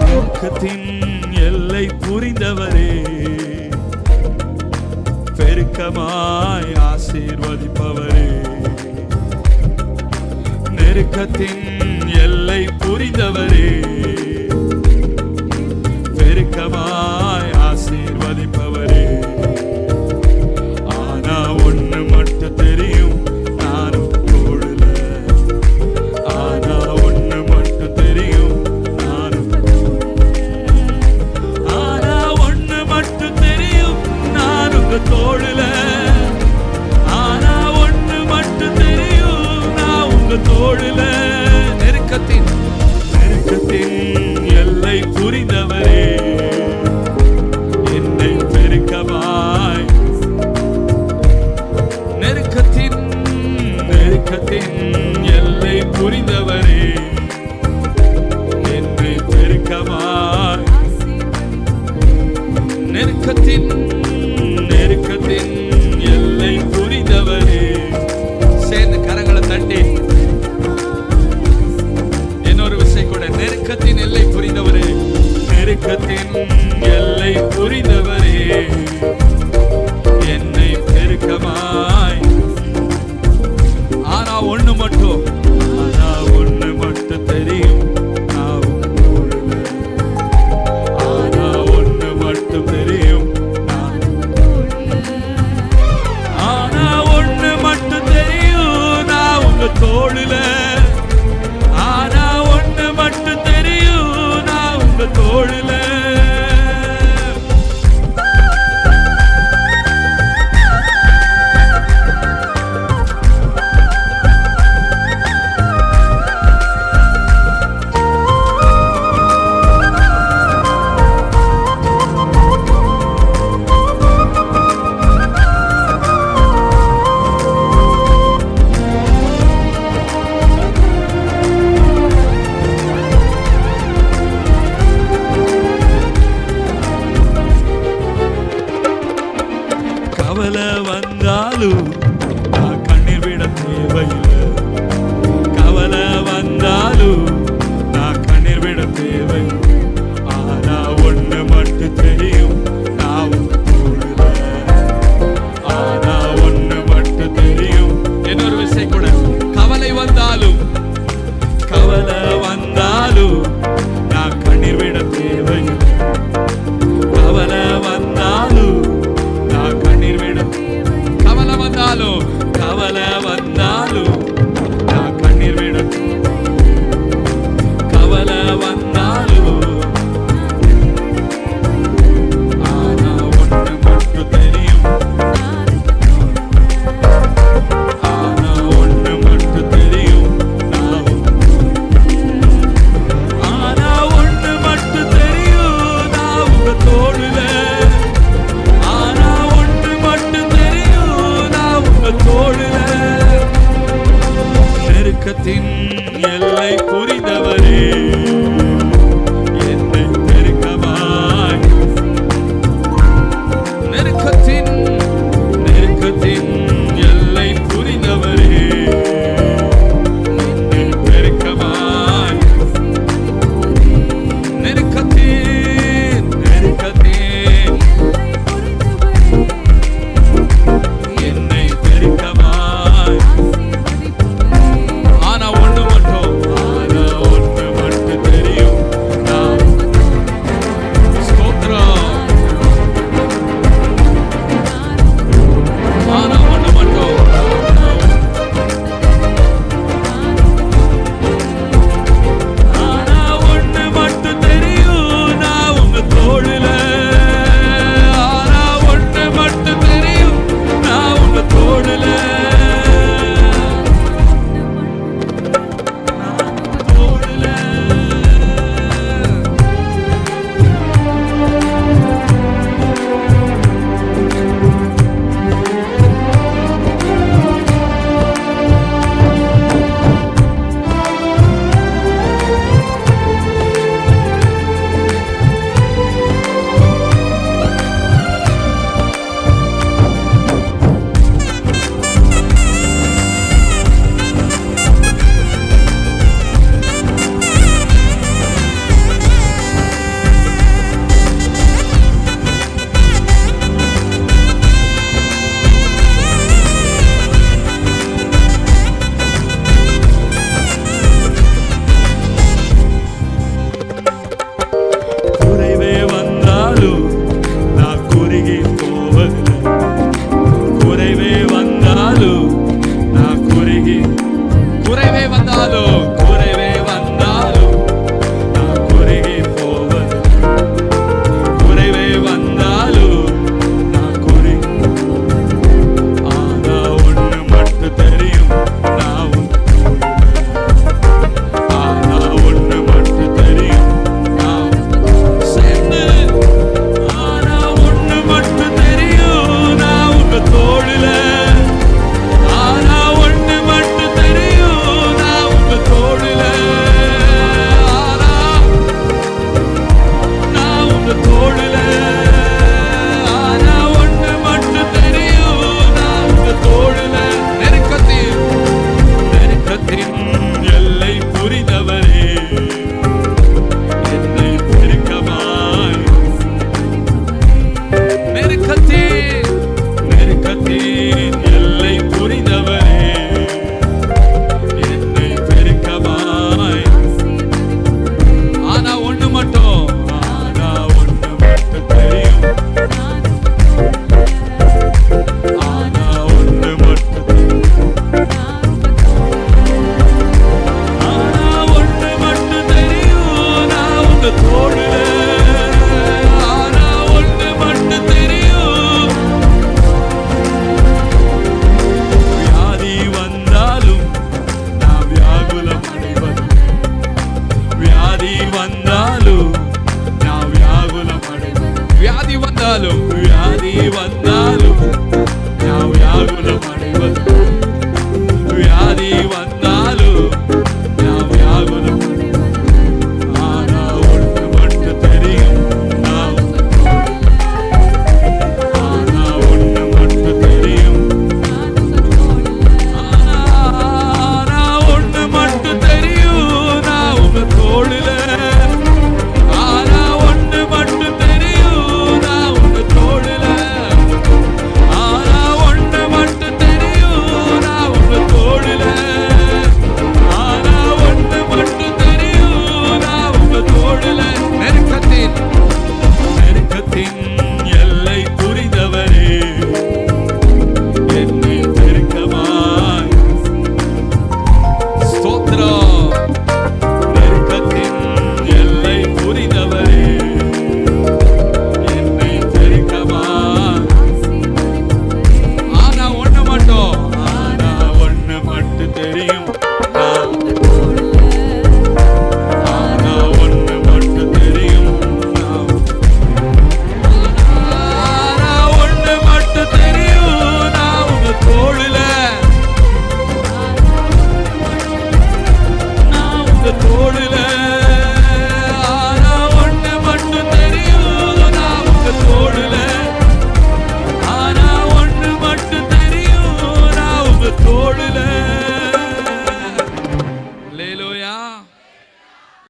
நெருக்கத்தின் எல்லை புரிந்தவரே, பெருக்கமாய் ஆசீர்வதிப்பவரே. நெருக்கத்தின் எல்லை புரிந்தவரே, பெருக்கமாய் ஆசீர்வதிப்பவரே. ஆனா ஒண்ணு மட்டும் தெரியும், நானும் தோழல. ஆனா ஒண்ணு மட்டும் தெரியும், நானும். ஆனா ஒண்ணு மட்டும் தெரியும், நான் உங்க தோழல. ஆனா ஒண்ணு மட்டும் தெரியும், நான் உங்க தோழல. நெருக்கத்தின் எல்லை புரிந்தவரே, என்னை பெருக்கமாய். நெருக்கத்தின் எல்லை புரிந்தவரே, என்னை பெருக்கமாய். நெருக்கத்தின் எல்லை புரிந்தவரே. சேர்ந்து கரங்களை தட்டி இன்னொரு விஷயம் கூட. நெருக்கத்தின் எல்லை புரிந்தவரே, நெருக்கத்தின் எல்லை புரிந்தவரே, என்னை பெருக்கமாய். ஆனா ஒண்ணு மட்டும் தெரியும், ஆனா ஒண்ணு மட்டும் தெரியும். ஆனா ஒண்ணு மட்டும் தெரியும், நான் உங்க தோளுல. ஆனா ஒண்ணு மட்டும் தெரியும், நான் உங்க தோளுல. கவலை வந்தாலும் நான் கண்ணீர் விட தேவையில்லை. கவலை வந்தாலும் நான் கண்ணீர் விட தேவையில்லை. ஆனா ஒண்ணு மட்டும் தெரியும், நான் உள்ள. ஆனா ஒண்ணு மட்டும் தெரியும். இன்னொரு விஷயம் கூட. கவலை வந்தாலும் நான் கண்ணீர் விட தேவையில்லை. கவலை வந்தாலும் தோடுல. ஆனா ஒண்ணு மட்டும் தெரியும், வியாதி வந்தாலும் நான் வியாகுலம் அடைவதில்லை. வியாதி வந்தாலும் நான் வியாகுலம் அடைவதில்லை. வியாதி வந்தாலும்